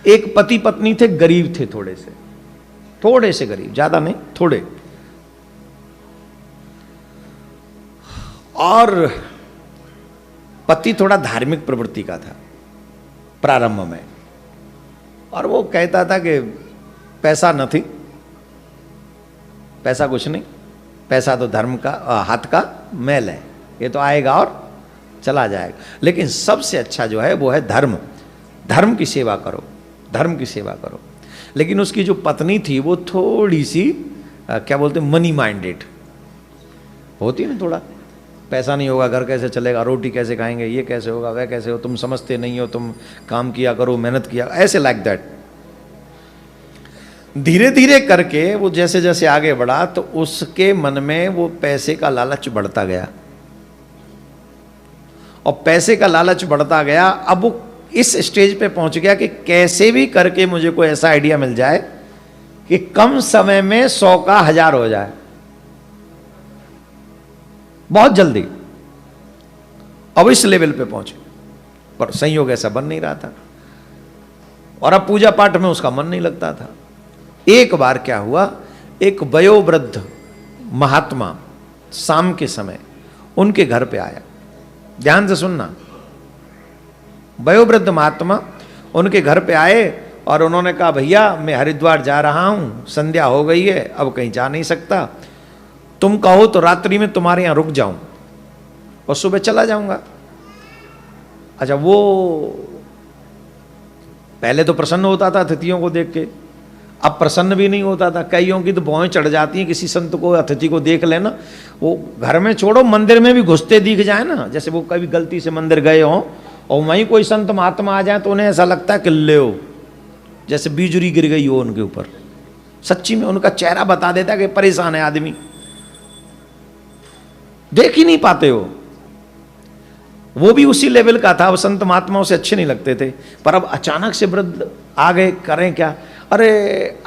एक पति पत्नी थे, गरीब थे, थोड़े से गरीब, ज्यादा नहीं, थोड़े। और पति थोड़ा धार्मिक प्रवृत्ति का था प्रारंभ में, और वो कहता था कि पैसा नहीं, पैसा कुछ नहीं, पैसा तो धर्म का हाथ का मैल है, ये तो आएगा और चला जाएगा, लेकिन सबसे अच्छा जो है वो है धर्म, धर्म की सेवा करो, धर्म की सेवा करो। लेकिन उसकी जो पत्नी थी वो थोड़ी सी क्या बोलते हैं, मनी माइंडेड होती है ना, थोड़ा पैसा नहीं होगा घर कैसे चलेगा, रोटी कैसे खाएंगे, ये कैसे होगा, वह कैसे हो, तुम समझते नहीं हो, तुम काम किया करो, मेहनत किया, ऐसे लाइक दैट। धीरे धीरे करके वो जैसे जैसे आगे बढ़ा तो उसके मन में वो पैसे का लालच बढ़ता गया, और पैसे का लालच बढ़ता गया। अब वो इस स्टेज पे पहुंच गया कि कैसे भी करके मुझे कोई ऐसा आइडिया मिल जाए कि कम समय में 100 का 1000 हो जाए, बहुत जल्दी। अब इस लेवल पे पहुंचे, पर संयोग ऐसा बन नहीं रहा था, और अब पूजा पाठ में उसका मन नहीं लगता था। एक बार क्या हुआ, एक वयोवृद्ध महात्मा शाम के समय उनके घर पे आया, ध्यान से सुनना, वयोवृद्ध महात्मा उनके घर पे आए और उन्होंने कहा, भैया मैं हरिद्वार जा रहा हूं, संध्या हो गई है, अब कहीं जा नहीं सकता, तुम कहो तो रात्रि में तुम्हारे यहां रुक जाऊं और सुबह चला जाऊंगा। अच्छा, वो पहले तो प्रसन्न होता था अतिथियों को देख के, अब प्रसन्न भी नहीं होता था। कईयों की तो भौएं चढ़ जाती हैं, किसी संत को अतिथि को देख लेना, वो घर में छोड़ो मंदिर में भी घुसते दिख जाए ना, जैसे वो कभी गलती से मंदिर गए हों और वहीं कोई संत महात्मा आ जाए तो उन्हें ऐसा लगता है कि ले हो, जैसे बिजली गिर गई हो उनके ऊपर। सच्ची में उनका चेहरा बता देता है कि परेशान है आदमी, देख ही नहीं पाते हो। वो भी उसी लेवल का था, वो संत महात्माओं से अच्छे नहीं लगते थे, पर अब अचानक से वृद्ध आ गए, करें क्या, अरे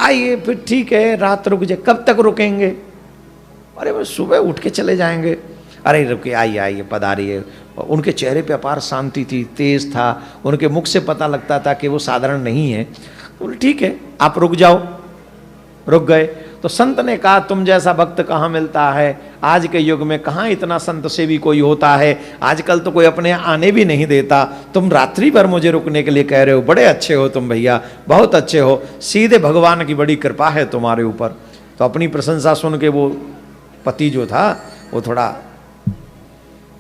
आइए फिर ठीक है, रात रुक जाए, कब तक रुकेंगे, अरे वो सुबह उठ के चले जाएंगे, अरे रुके, आइए आइए पधारिए। उनके चेहरे पे अपार शांति थी, तेज था, उनके मुख से पता लगता था कि वो साधारण नहीं है। बोले ठीक है आप रुक जाओ, रुक गए। तो संत ने कहा, तुम जैसा भक्त कहाँ मिलता है, आज के युग में कहाँ इतना संत सेवी कोई होता है, आजकल तो कोई अपने आने भी नहीं देता, तुम रात्रि भर मुझे रुकने के लिए कह रहे हो, बड़े अच्छे हो तुम भैया, बहुत अच्छे हो, सीधे भगवान की बड़ी कृपा है तुम्हारे ऊपर। तो अपनी प्रशंसा सुन के वो पति जो था वो थोड़ा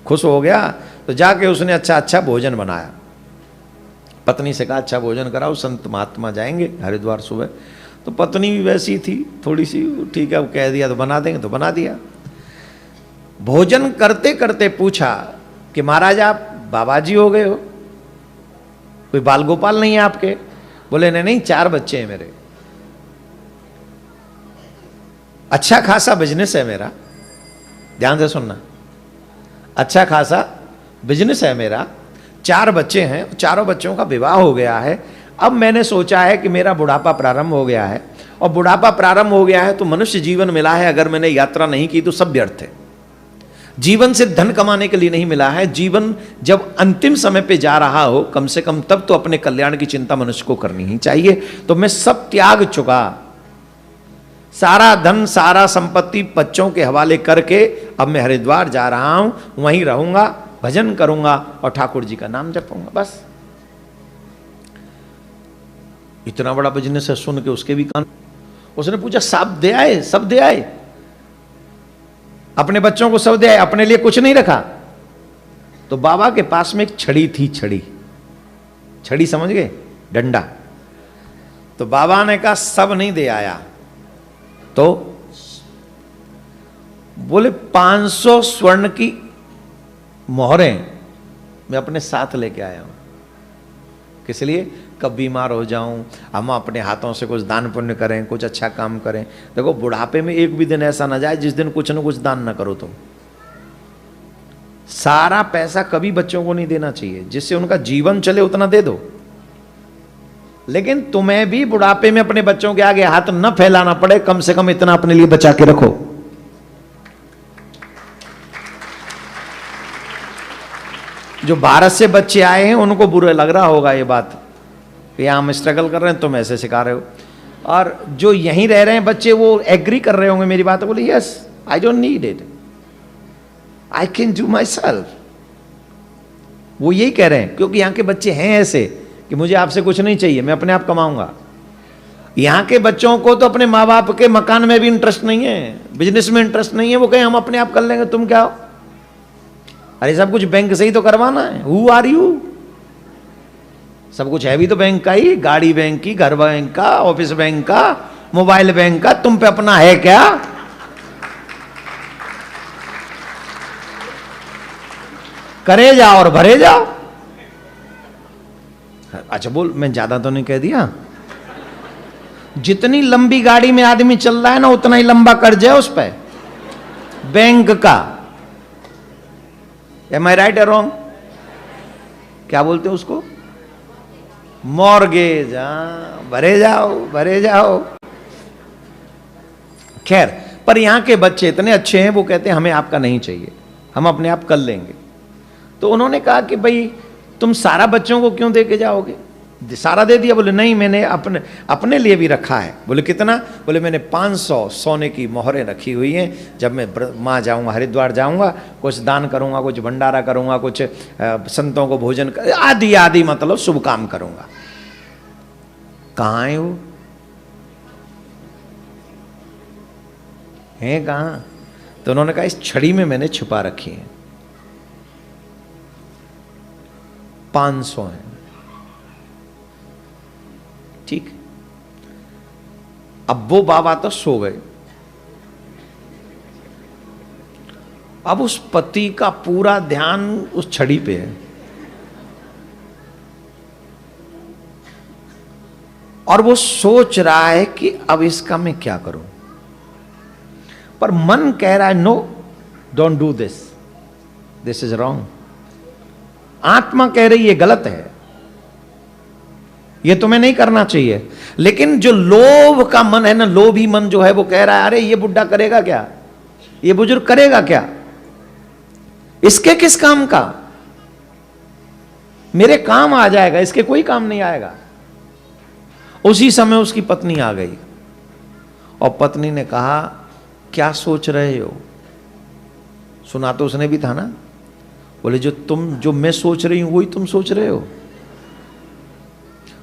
खुश हो गया, तो जाके उसने अच्छा अच्छा भोजन बनाया, पत्नी से कहा अच्छा भोजन कराओ, संत महात्मा जाएंगे हरिद्वार सुबह। तो पत्नी भी वैसी थी थोड़ी सी, ठीक है, वो कह दिया तो बना देंगे, तो बना दिया। भोजन करते करते पूछा कि महाराज आप बाबा जी हो गए हो, कोई बाल गोपाल नहीं है आपके? बोले नहीं नहीं, 4 बच्चे हैं मेरे, अच्छा खासा बिजनेस है मेरा, ध्यान से सुनना, अच्छा खासा बिजनेस है मेरा, 4 बच्चे हैं, चारों बच्चों का विवाह हो गया है। अब मैंने सोचा है कि मेरा बुढ़ापा प्रारंभ हो गया है, और बुढ़ापा प्रारंभ हो गया है तो मनुष्य जीवन मिला है, अगर मैंने यात्रा नहीं की तो सब व्यर्थ है। जीवन से धन कमाने के लिए नहीं मिला है, जीवन जब अंतिम समय पे जा रहा हो कम से कम तब तो अपने कल्याण की चिंता मनुष्य को करनी ही चाहिए। तो मैं सब त्याग चुका, सारा धन सारा संपत्ति बच्चों के हवाले करके अब मैं हरिद्वार जा रहा हूं, वहीं रहूंगा, भजन करूंगा और ठाकुर जी का नाम जपूंगा, बस। इतना बड़ा बिजनेस है, सुन के उसके भी कान। उसने पूछा सब दे आए? सब दे आए, अपने बच्चों को सब दे आए, अपने लिए कुछ नहीं रखा? तो बाबा के पास में एक छड़ी थी, छड़ी समझ गए, डंडा। तो बाबा ने कहा सब नहीं दे आया, तो बोले 500 स्वर्ण की मोहरें मैं अपने साथ लेके आया हूं। किस लिए? कब बीमार हो जाऊं, हम अपने हाथों से कुछ दान पुण्य करें, कुछ अच्छा काम करें। देखो बुढ़ापे में एक भी दिन ऐसा ना जाए जिस दिन कुछ न कुछ दान ना करो। तुम सारा पैसा कभी बच्चों को नहीं देना चाहिए, जिससे उनका जीवन चले उतना दे दो, लेकिन तुम्हें भी बुढ़ापे में अपने बच्चों के आगे हाथ न फैलाना पड़े, कम से कम इतना अपने लिए बचा के रखो। जो भारत से बच्चे आए हैं उनको बुरा लग रहा होगा ये बात, कि हम स्ट्रगल कर रहे हैं, तुम ऐसे सिखा रहे हो। और जो यहीं रह रहे हैं बच्चे वो एग्री कर रहे होंगे मेरी बात, बोले yes I don't need it, I can do my self. वो यही कह रहे हैं, क्योंकि यहाँ के बच्चे हैं ऐसे कि मुझे आपसे कुछ नहीं चाहिए, मैं अपने आप कमाऊंगा। यहाँ के बच्चों को तो अपने माँ बाप के मकान में भी इंटरेस्ट नहीं है, बिजनेस में इंटरेस्ट नहीं है, वो कहें हम अपने आप कर लेंगे, तुम क्या हो। अरे सब कुछ बैंक से ही तो करवाना है, हु आर यू। सब कुछ है भी तो बैंक का ही, गाड़ी बैंक की, घर बैंक का, ऑफिस बैंक का, मोबाइल बैंक का, तुम पे अपना है क्या। करे जाओ और भरे जाओ। अच्छा बोल, मैं ज्यादा तो नहीं कह दिया। जितनी लंबी गाड़ी में आदमी चल रहा है ना, उतना ही लंबा कर्ज है उस पर बैंक का। एम आई राइट और रॉन्ग? क्या बोलते हैं उसको? मॉर्गेज। भरे जाओ भरे जाओ। खैर, पर यहां के बच्चे इतने अच्छे हैं, वो कहते हैं हमें आपका नहीं चाहिए, हम अपने आप कर लेंगे। तो उन्होंने कहा कि भाई तुम सारा बच्चों को क्यों दे के जाओगे? सारा दे दिया? बोले नहीं, मैंने अपने लिए भी रखा है। बोले कितना? बोले मैंने 500 सोने की मोहरें रखी हुई हैं, जब मैं माँ जाऊँगा, हरिद्वार जाऊँगा, कुछ दान करूँगा, कुछ भंडारा करूँगा, कुछ संतों को भोजन आदि आदि, मतलब शुभ काम करूँगा। कहाँ है वो? है कहाँ? तो उन्होंने कहा इस छड़ी में मैंने छुपा रखी है, 500 है। ठीक। अब वो बाबा तो सो गए। अब उस पति का पूरा ध्यान उस छड़ी पे है, और वो सोच रहा है कि अब इसका मैं क्या करूं। पर मन कह रहा है no, don't do this, this is wrong. आत्मा कह रही है गलत है, ये तुम्हें नहीं करना चाहिए। लेकिन जो लोभ का मन है ना, लोभी मन जो है, वो कह रहा है अरे ये बुढ़ा करेगा क्या, ये बुजुर्ग करेगा क्या, इसके किस काम का, मेरे काम आ जाएगा, इसके कोई काम नहीं आएगा। उसी समय उसकी पत्नी आ गई और पत्नी ने कहा क्या सोच रहे हो? सुना तो उसने भी था ना। बोले जो मैं सोच रही हूं वही तुम सोच रहे हो।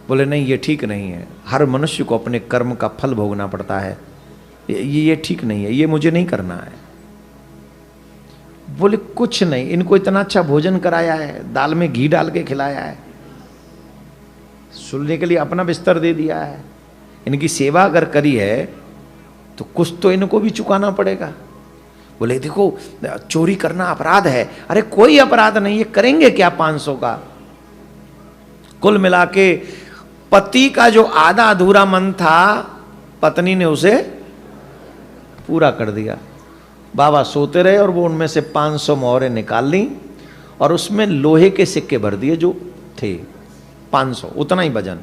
बोले नहीं, ये ठीक नहीं है, हर मनुष्य को अपने कर्म का फल भोगना पड़ता है, ये ठीक नहीं है, ये मुझे नहीं करना है। बोले कुछ नहीं, इनको इतना अच्छा भोजन कराया है, दाल में घी डाल के खिलाया है, सुनने के लिए अपना बिस्तर दे दिया है, इनकी सेवा अगर करी है तो कुछ तो इनको भी चुकाना पड़ेगा। बोले देखो चोरी करना अपराध है। अरे कोई अपराध नहीं है, करेंगे क्या 500 का? कुल मिला के पति का जो आधा अधूरा मन था, पत्नी ने उसे पूरा कर दिया। बाबा सोते रहे और वो उनमें से 500 मोहरें निकाल ली और उसमें लोहे के सिक्के भर दिए जो थे 500, उतना ही वजन।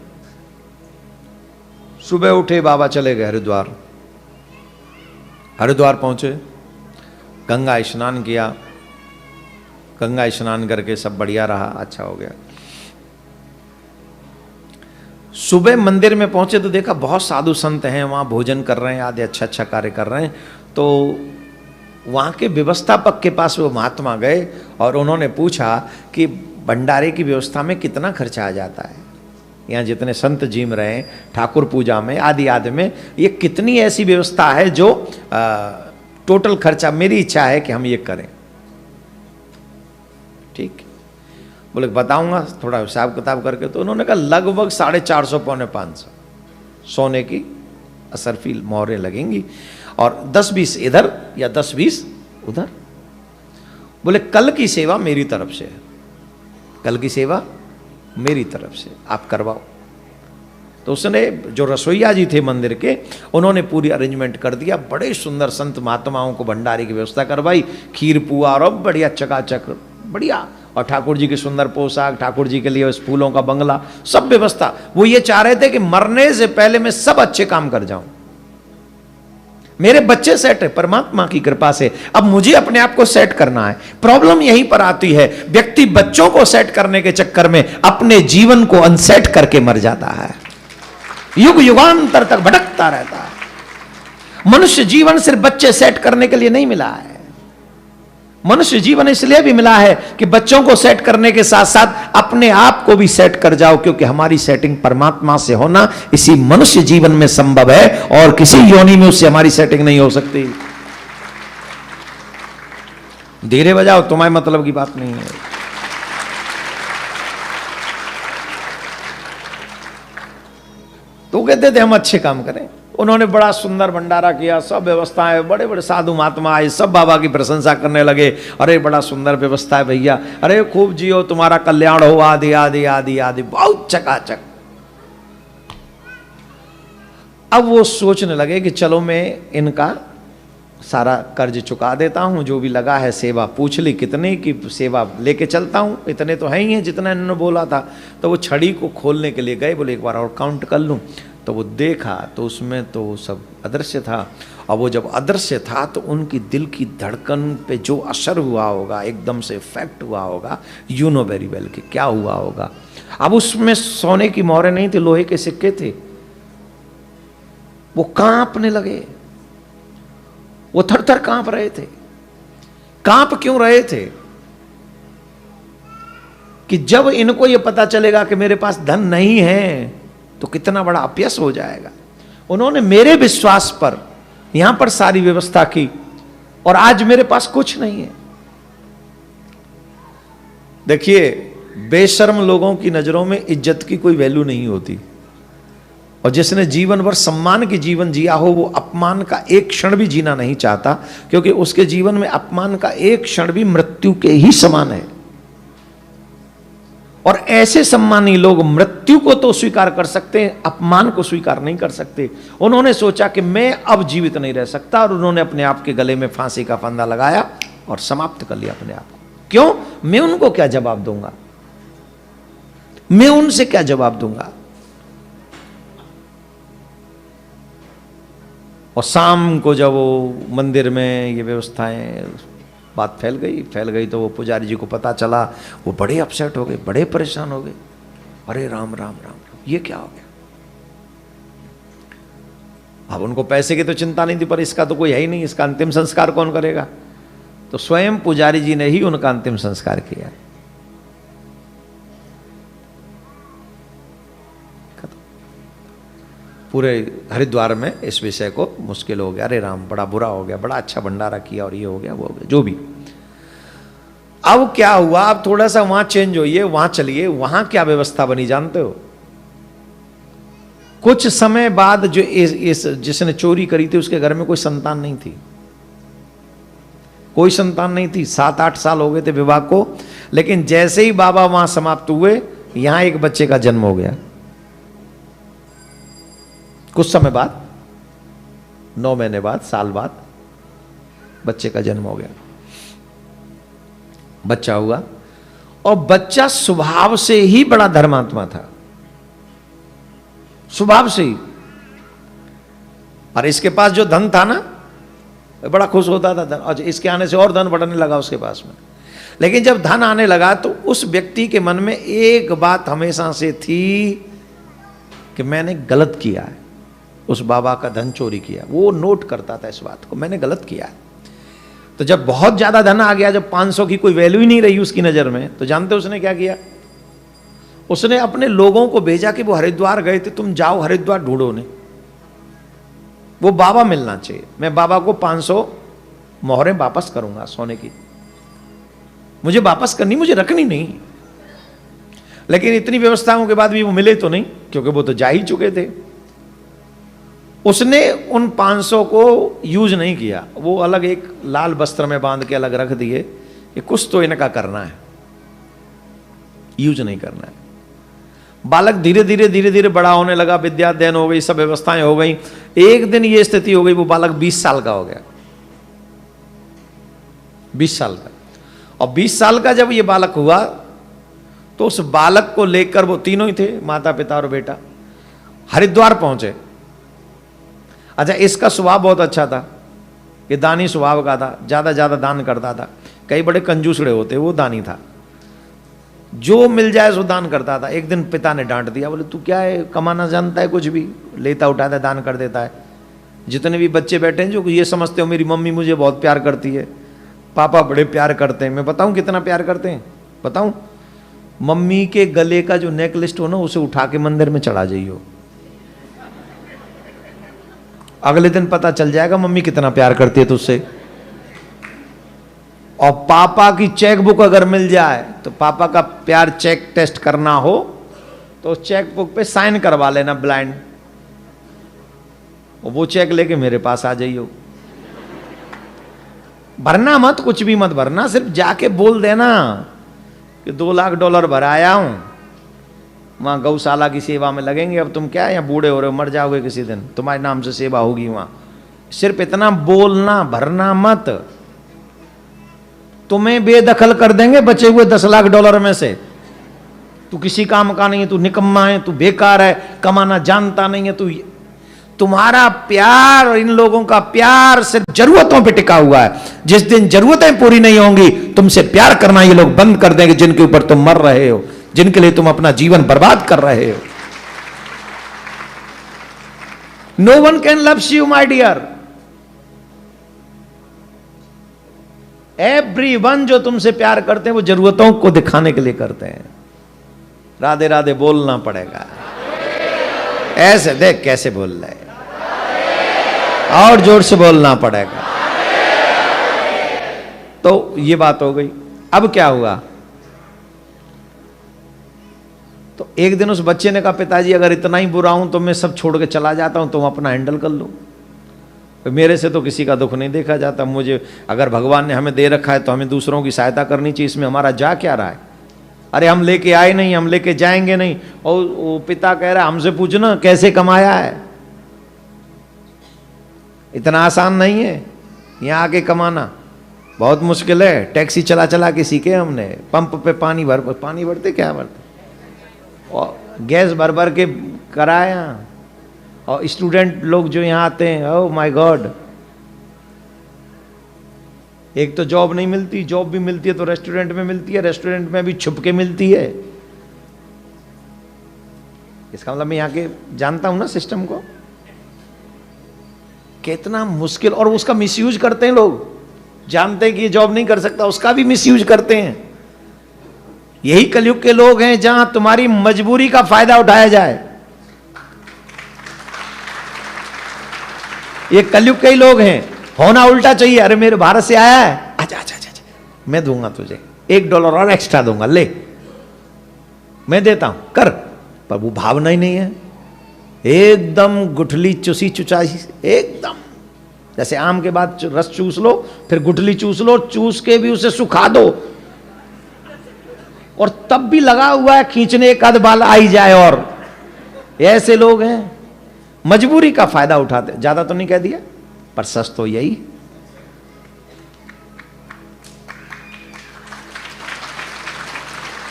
सुबह उठे बाबा चले गए हरिद्वार। हरिद्वार पहुंचे, गंगा स्नान किया, गंगा स्नान करके सब बढ़िया रहा, अच्छा हो गया। सुबह मंदिर में पहुंचे तो देखा बहुत साधु संत हैं वहां, भोजन कर रहे हैं, आदि अच्छा कार्य कर रहे हैं। तो वहां के व्यवस्थापक के पास वो महात्मा गए और उन्होंने पूछा कि भंडारे की व्यवस्था में कितना खर्चा आ जाता है, यहाँ जितने संत जिम रहे हैं, ठाकुर पूजा में आदि आदि में, ये कितनी ऐसी व्यवस्था है जो टोटल खर्चा, मेरी इच्छा है कि हम ये करें। ठीक, बोले बताऊंगा थोड़ा हिसाब किताब करके। तो उन्होंने कहा लगभग 450 पौने 500 सोने की असरफी मोहरें लगेंगी और 10-20 इधर या 10-20 उधर। बोले कल की सेवा मेरी तरफ से है, कल की सेवा मेरी तरफ से आप करवाओ। तो उसने जो रसोईया जी थे मंदिर के, उन्होंने पूरी अरेंजमेंट कर दिया। बड़े सुंदर संत महात्माओं को भंडारे की व्यवस्था करवाई, खीर पुआ और बढ़िया चकाचक बढ़िया, और ठाकुर जी की सुंदर पोशाक, ठाकुर जी के लिए उस फूलों का बंगला, सब व्यवस्था। वो ये चाह रहे थे कि मरने से पहले मैं सब अच्छे काम कर जाऊं। मेरे बच्चे सेट है परमात्मा की कृपा से, अब मुझे अपने आप को सेट करना है। प्रॉब्लम यहीं पर आती है, व्यक्ति बच्चों को सेट करने के चक्कर में अपने जीवन को अनसेट करके मर जाता है, युग युगांतर तक भटकता रहता है। मनुष्य जीवन सिर्फ बच्चे सेट करने के लिए नहीं मिला है, मनुष्य जीवन इसलिए भी मिला है कि बच्चों को सेट करने के साथ साथ अपने आप को भी सेट कर जाओ, क्योंकि हमारी सेटिंग परमात्मा से होना इसी मनुष्य जीवन में संभव है और किसी योनि में उससे हमारी सेटिंग नहीं हो सकती। धीरे बजाओ, तुम्हारे मतलब की बात नहीं है। तो कहते थे हम अच्छे काम करें, उन्होंने बड़ा सुंदर भंडारा किया, सब व्यवस्थाएं, बड़े बड़े साधु महात्मा आए, सब बाबा की प्रशंसा करने लगे, अरे बड़ा सुंदर व्यवस्था है भैया, अरे खूब जियो, तुम्हारा कल्याण हो, आदि आदि आदि आदि, बहुत चकाचक। अब वो सोचने लगे कि चलो मैं इनका सारा कर्ज चुका देता हूं, जो भी लगा है सेवा पूछ ली कितने की सेवा लेके चलता हूं, इतने तो है ही है जितना इन्होंने बोला था। तो वो छड़ी को खोलने के लिए गए, बोले एक बार और काउंट कर लूं। तो वो देखा तो उसमें तो सब अदृश्य था, और वो जब अदृश्य था तो उनकी दिल की धड़कन पे जो असर हुआ होगा, एकदम से इफेक्ट हुआ होगा, यू नो वेरी वेल कि क्या हुआ होगा। अब उसमें सोने की मोहरें नहीं थी, लोहे के सिक्के थे। वो कांपने लगे, वो थर थर कांप रहे थे। कांप क्यों रहे थे? कि जब इनको ये पता चलेगा कि मेरे पास धन नहीं है तो कितना बड़ा अपयश हो जाएगा। उन्होंने मेरे विश्वास पर यहां पर सारी व्यवस्था की और आज मेरे पास कुछ नहीं है। देखिए, बेशर्म लोगों की नजरों में इज्जत की कोई वैल्यू नहीं होती, और जिसने जीवन भर सम्मान की जीवन जिया हो वो अपमान का एक क्षण भी जीना नहीं चाहता, क्योंकि उसके जीवन में अपमान का एक क्षण भी मृत्यु के ही समान है। और ऐसे सम्मानी लोग मृत्यु को तो स्वीकार कर सकते हैं, अपमान को स्वीकार नहीं कर सकते। उन्होंने सोचा कि मैं अब जीवित नहीं रह सकता, और उन्होंने अपने आप के गले में फांसी का फंदा लगाया और समाप्त कर लिया अपने आप को। क्यों? मैं उनको क्या जवाब दूंगा, मैं उनसे क्या जवाब दूंगा। और शाम को जब वो मंदिर में ये व्यवस्थाएं, बात फैल गई तो वो पुजारी जी को पता चला, वो बड़े अपसेट हो गए, बड़े परेशान हो गए। अरे राम राम राम राम, ये क्या हो गया। अब उनको पैसे की तो चिंता नहीं थी, पर इसका तो कोई है ही नहीं, इसका अंतिम संस्कार कौन करेगा। तो स्वयं पुजारी जी ने ही उनका अंतिम संस्कार किया। पूरे हरिद्वार में इस विषय को मुश्किल हो गया, अरे राम बड़ा बुरा हो गया, बड़ा अच्छा भंडारा किया और ये हो गया वो हो गया, जो भी। अब क्या हुआ, अब थोड़ा सा वहां चेंज होइए, वहां चलिए, वहां क्या व्यवस्था बनी जानते हो। कुछ समय बाद जो इस जिसने चोरी करी थी उसके घर में कोई संतान नहीं थी, कोई संतान नहीं थी। 7-8 साल हो गए थे विवाह को, लेकिन जैसे ही बाबा वहां समाप्त हुए, यहां एक बच्चे का जन्म हो गया। कुछ समय बाद, 9 महीने बाद, साल बाद बच्चे का जन्म हो गया। बच्चा हुआ और बच्चा स्वभाव से ही बड़ा धर्मात्मा था, स्वभाव से ही। और इसके पास जो धन था ना, बड़ा खुश होता था धन, और इसके आने से और धन बढ़ने लगा उसके पास में। लेकिन जब धन आने लगा तो उस व्यक्ति के मन में एक बात हमेशा से थी कि मैंने गलत किया है, उस बाबा का धन चोरी किया। वो नोट करता था इस बात को, मैंने गलत किया है। तो जब बहुत ज्यादा धन आ गया, जब 500 की कोई वैल्यू ही नहीं रही उसकी नजर में, तो जानते उसने क्या किया। उसने अपने लोगों को भेजा कि वो हरिद्वार गए थे, तुम जाओ हरिद्वार ढूंढो ने, वो बाबा मिलना चाहिए। मैं बाबा को 500 मोहरें वापस करूंगा सोने की, मुझे वापस करनी, मुझे रखनी नहीं। लेकिन इतनी व्यवस्थाओं के बाद भी वो मिले तो नहीं, क्योंकि वो तो जा ही चुके थे। उसने उन 500 को यूज नहीं किया, वो अलग एक लाल वस्त्र में बांध के अलग रख दिए कि कुछ तो इनका करना है, यूज नहीं करना है। बालक धीरे धीरे बड़ा होने लगा, विद्या अध्ययन हो गई, सब व्यवस्थाएं हो गई। एक दिन ये स्थिति हो गई, वो बालक 20 साल का हो गया, 20 साल का। और 20 साल का जब ये बालक हुआ तो उस बालक को लेकर, वो तीनों ही थे, माता पिता और बेटा, हरिद्वार पहुंचे। अच्छा, इसका स्वभाव बहुत अच्छा था, ये दानी स्वभाव का था, ज्यादा दान करता था। कई बड़े कंजूसड़े होते, वो दानी था, जो मिल जाए सो दान करता था। एक दिन पिता ने डांट दिया, बोले तू क्या है, कमाना जानता है, कुछ भी लेता उठाता है, दान कर देता है। जितने भी बच्चे बैठे हैं जो ये समझते हो मेरी मम्मी मुझे बहुत प्यार करती है, पापा बड़े प्यार करते हैं, मैं बताऊं कितना प्यार करते हैं, बताऊं? मम्मी के गले का जो नेकलिस्ट हो ना, उसे उठा के मंदिर में चढ़ा जाइयो, अगले दिन पता चल जाएगा मम्मी कितना प्यार करती है तुझसे। और पापा की चेक बुक अगर मिल जाए तो पापा का प्यार चेक टेस्ट करना हो तो चेक बुक पे साइन करवा लेना ब्लाइंड, और वो चेक लेके मेरे पास आ जाइयो। भरना मत, कुछ भी मत भरना, सिर्फ जाके बोल देना कि $2 लाख भराया हूं, वहां गौशाला की सेवा में लगेंगे। अब तुम क्या यहाँ बूढ़े हो रहे हो, मर जाओगे किसी दिन, तुम्हारे नाम से सेवा होगी वहां। सिर्फ इतना बोलना, भरना मत। तुम्हें बेदखल कर देंगे बचे हुए $10 लाख में से। तू किसी काम का नहीं है, तू निकम्मा है, तू बेकार है, कमाना जानता नहीं है तू। तुम्हारा प्यार और इन लोगों का प्यार सिर्फ जरूरतों पे टिका हुआ है। जिस दिन जरूरतें पूरी नहीं होंगी, तुमसे प्यार करना ये लोग बंद कर देंगे, जिनके ऊपर तुम मर रहे हो, जिनके लिए तुम अपना जीवन बर्बाद कर रहे हो। No one can loves you my dear. Everyone जो तुमसे प्यार करते हैं वो जरूरतों को दिखाने के लिए करते हैं। राधे राधे बोलना पड़ेगा। ऐसे देख कैसे बोल रहे, और जोर से बोलना पड़ेगा। तो ये बात हो गई। अब क्या हुआ, तो एक दिन उस बच्चे ने कहा पिताजी अगर इतना ही बुरा हूं तो मैं सब छोड़ के चला जाता हूं, तुम अपना हैंडल कर लो, मेरे से तो किसी का दुख नहीं देखा जाता। मुझे अगर भगवान ने हमें दे रखा है तो हमें दूसरों की सहायता करनी चाहिए, इसमें हमारा जा क्या रहा है। अरे हम लेके आए नहीं, हम लेके जाएंगे नहीं। और वो पिता कह रहा है हमसे पूछना कैसे कमाया है, इतना आसान नहीं है यहां आके कमाना, बहुत मुश्किल है। टैक्सी चला चला के सीखे हमने, पंप पे पानी भरते क्या भरते, और गैस भर भर के कराया। और स्टूडेंट लोग जो यहाँ आते हैं, ओह माय गॉड, एक तो जॉब नहीं मिलती, जॉब भी मिलती है तो रेस्टोरेंट में मिलती है, रेस्टोरेंट में भी छुप के मिलती है। इसका मतलब मैं यहाँ के जानता हूं ना सिस्टम को, कितना मुश्किल। और उसका मिसयूज करते हैं लोग, जानते हैं कि ये जॉब नहीं कर सकता, उसका भी मिसयूज करते हैं। यही कलयुग के लोग हैं जहां तुम्हारी मजबूरी का फायदा उठाया जाए। ये कलयुग के ही लोग हैं। होना उल्टा चाहिए, अरे मेरे भारत से आया है, अच्छा अच्छा अच्छा, मैं दूंगा तुझे $1 और एक्स्ट्रा दूंगा, ले मैं देता हूं कर। पर वो भावना ही नहीं है, एकदम गुठली चुसी चुचाई, एकदम जैसे आम के बाद रस चूस लो फिर गुठली चूस लो, चूस के भी उसे सुखा दो, और तब भी लगा हुआ है खींचने, एक आध बाल आई जाए। और ऐसे लोग हैं, मजबूरी का फायदा उठाते। ज्यादा तो नहीं कह दिया पर सच तो यही।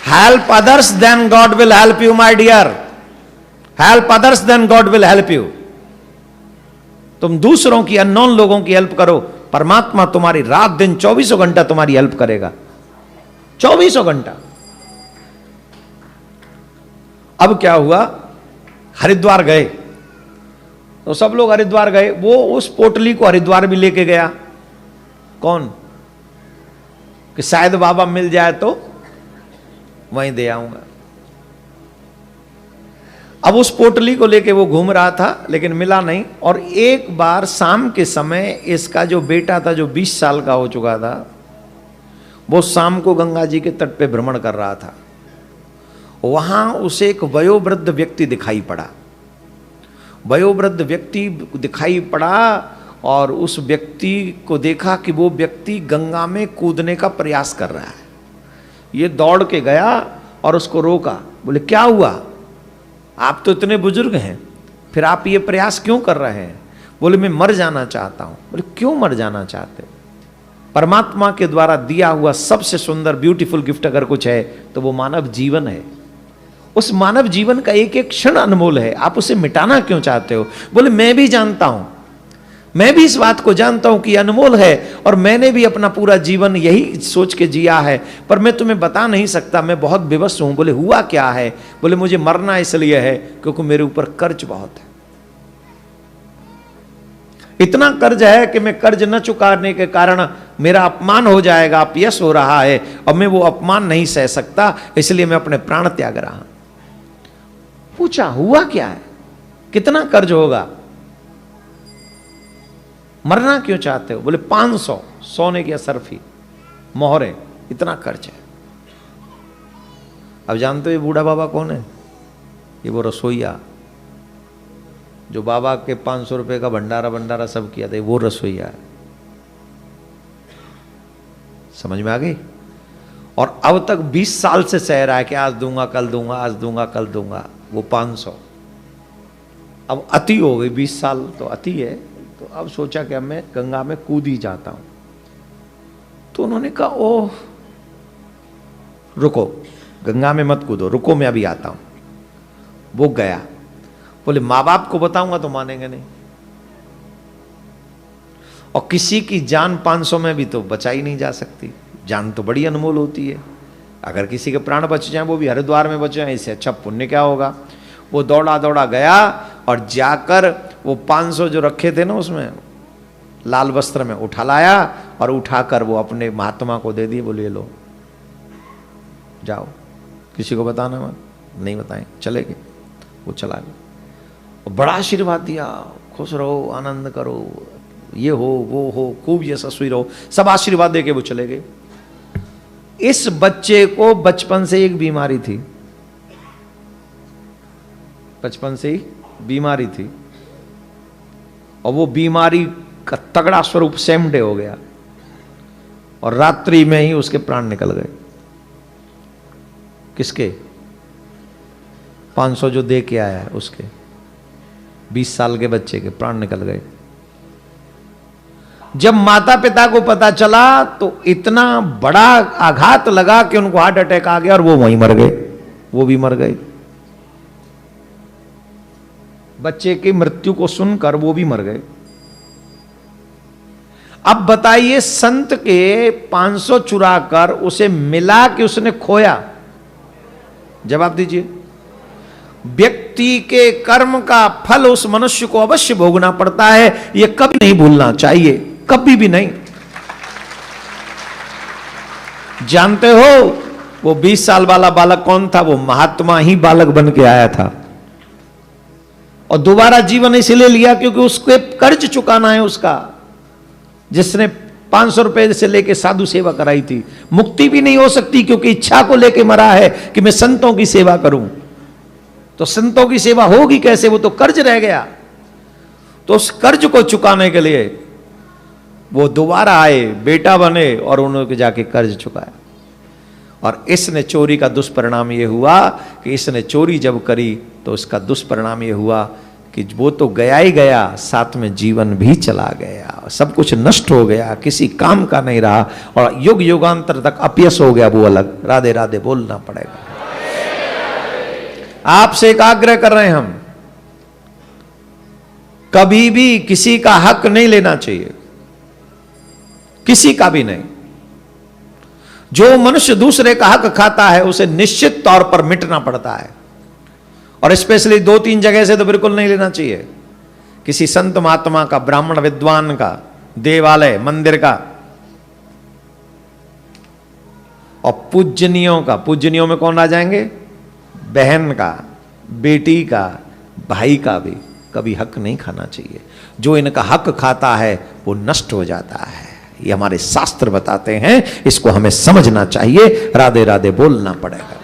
Help others then god will help you my dear, help others then god will help you. तुम दूसरों की, अननोन लोगों की हेल्प करो, परमात्मा तुम्हारी रात दिन 24 घंटा तुम्हारी हेल्प करेगा, 24 घंटा। अब क्या हुआ, हरिद्वार गए तो सब लोग हरिद्वार गए। वो उस पोटली को हरिद्वार भी लेके गया, कौन, कि शायद बाबा मिल जाए तो वहीं दे आऊंगा। अब उस पोटली को लेके वो घूम रहा था लेकिन मिला नहीं। और एक बार शाम के समय इसका जो बेटा था, जो 20 साल का हो चुका था, वो शाम को गंगा जी के तट पे भ्रमण कर रहा था। वहां उसे एक वयोवृद्ध व्यक्ति दिखाई पड़ा, वयोवृद्ध व्यक्ति दिखाई पड़ा। और उस व्यक्ति को देखा कि वो व्यक्ति गंगा में कूदने का प्रयास कर रहा है। ये दौड़ के गया और उसको रोका, बोले क्या हुआ, आप तो इतने बुजुर्ग हैं, फिर आप ये प्रयास क्यों कर रहे हैं। बोले मैं मर जाना चाहता हूं। बोले क्यों मर जाना चाहते हो। परमात्मा के द्वारा दिया हुआ सबसे सुंदर ब्यूटीफुल गिफ्ट अगर कुछ है तो वो मानव जीवन है। उस मानव जीवन का एक एक क्षण अनमोल है, आप उसे मिटाना क्यों चाहते हो। बोले मैं भी जानता हूं मैं भी इस बात को जानता हूं कि अनमोल है और मैंने भी अपना पूरा जीवन यही सोच के जिया है, पर मैं तुम्हें बता नहीं सकता, मैं बहुत विवश हूं। बोले हुआ क्या है? बोले मुझे मरना इसलिए है क्योंकि मेरे ऊपर कर्ज बहुत है। इतना कर्ज है कि मैं कर्ज न चुकाने के कारण मेरा अपमान हो जाएगा, अपयश हो रहा है और मैं वो अपमान नहीं सह सकता, इसलिए मैं अपने प्राण त्याग रहा हूं। पूछा हुआ क्या है, कितना कर्ज होगा, मरना क्यों चाहते हो? बोले 500 सोने की असरफी मोहरे, इतना कर्ज है। अब जानते हो ये बूढ़ा बाबा कौन है? ये वो रसोईया जो बाबा के 500 रुपए का भंडारा सब किया था, वो रसोईया है। समझ में आ गई? और अब तक 20 साल से सह रहा है कि आज दूंगा कल दूंगा, आज दूंगा कल दूंगा। वो 500 अब अति हो गई, 20 साल तो अति है। तो अब सोचा कि अब मैं गंगा में कूद ही जाता हूं। तो उन्होंने कहा ओह रुको, गंगा में मत कूदो, रुको मैं अभी आता हूं। वो गया। बोले माँ बाप को बताऊंगा तो मानेंगे नहीं, और किसी की जान 500 में भी तो बचाई नहीं जा सकती। जान तो बड़ी अनमोल होती है। अगर किसी के प्राण बच जाए, वो भी हरिद्वार में बच जाए, इससे अच्छा पुण्य क्या होगा। वो दौड़ा दौड़ा गया और जाकर वो 500 जो रखे थे ना उसमें लाल वस्त्र में उठा लाया और उठाकर वो अपने महात्मा को दे दिए। बोले ये लो जाओ, किसी को बताना मत। नहीं बताएं, चले गए। वो चला गया, बड़ा आशीर्वाद दिया, खुश रहो, आनंद करो, ये हो वो हो, खूब यशस्वी रहो, सब आशीर्वाद देके वो चले गए। इस बच्चे को बचपन से एक बीमारी थी, बचपन से ही बीमारी थी, और वो बीमारी का तगड़ा स्वरूप सेम डे हो गया और रात्रि में ही उसके प्राण निकल गए। किसके? 500 जो दे के आया है उसके, 20 साल के बच्चे के प्राण निकल गए। जब माता पिता को पता चला तो इतना बड़ा आघात लगा कि उनको हार्ट अटैक आ गया और वो वहीं मर गए, वो भी मर गए। बच्चे की मृत्यु को सुनकर वो भी मर गए। अब बताइए, संत के 500 चुरा कर उसे मिला कि उसने खोया? जवाब दीजिए। व्यक्ति के कर्म का फल उस मनुष्य को अवश्य भोगना पड़ता है, यह कभी नहीं भूलना चाहिए, कभी भी नहीं। जानते हो वो 20 साल वाला बालक कौन था? वो महात्मा ही बालक बन के आया था और दोबारा जीवन इसलिए लिया क्योंकि उसके कर्ज चुकाना है उसका, जिसने 500 रुपए से लेके साधु सेवा कराई थी। मुक्ति भी नहीं हो सकती क्योंकि इच्छा को लेके मरा है कि मैं संतों की सेवा करूं। तो संतों की सेवा होगी कैसे? वो तो कर्ज रह गया। तो उस कर्ज को चुकाने के लिए वो दोबारा आए, बेटा बने और उन्होंने जाके कर्ज चुकाया। और इसने चोरी का दुष्परिणाम ये हुआ कि इसने चोरी जब करी तो उसका दुष्परिणाम ये हुआ कि वो तो गया ही गया, साथ में जीवन भी चला गया, सब कुछ नष्ट हो गया, किसी काम का नहीं रहा और युग युगांतर तक अपयश हो गया। वो अलग। राधे राधे बोलना पड़ेगा। आपसे एक आग्रह कर रहे हैं हम, कभी भी किसी का हक नहीं लेना चाहिए, किसी का भी नहीं। जो मनुष्य दूसरे का हक खाता है उसे निश्चित तौर पर मिटना पड़ता है, और स्पेशली 2-3 जगह से तो बिल्कुल नहीं लेना चाहिए। किसी संत महात्मा का, ब्राह्मण विद्वान का, देवालय मंदिर का, और पूजनियों का। पूजनियों में कौन आ जाएंगे? बहन का, बेटी का, भाई का भी कभी हक नहीं खाना चाहिए। जो इनका हक खाता है वो नष्ट हो जाता है, ये हमारे शास्त्र बताते हैं। इसको हमें समझना चाहिए। राधे राधे बोलना पड़ेगा।